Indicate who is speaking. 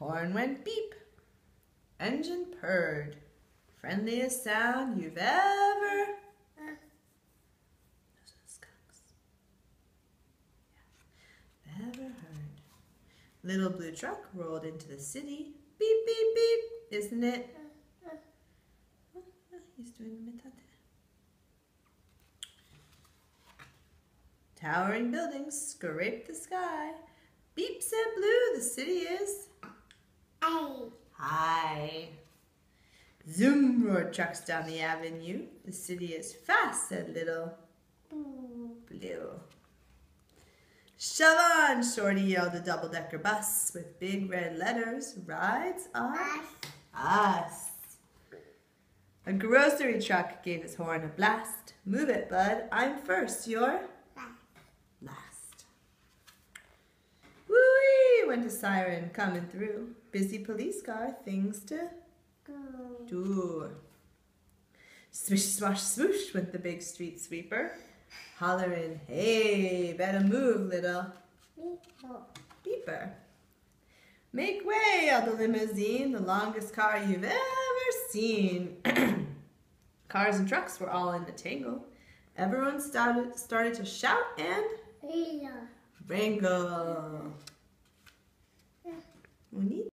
Speaker 1: Horn went beep. Engine purred. Friendliest sound you've ever... Those are the skunks. Yeah. Ever heard. Little blue truck rolled into the city. Beep, beep, beep. Isn't it? He's doing the metate. Towering buildings scrape the sky. Beep said blue, the city is... High. Zoom roared trucks down the avenue. The city is fast, said little blue. Shove on, Shorty yelled a double-decker bus with big red letters. Rides on us. A grocery truck gave his horn a blast. Move it, bud. I'm first. You're last. Woo-wee, went a siren coming through. Busy police car, things to do. Swish, swash, swoosh went the big street sweeper. Hollering, hey, better move, little beeper. Make way, yelled the limousine, the longest car you've ever seen. Cars and trucks were all in a tangle. Everyone started to shout and wrangle.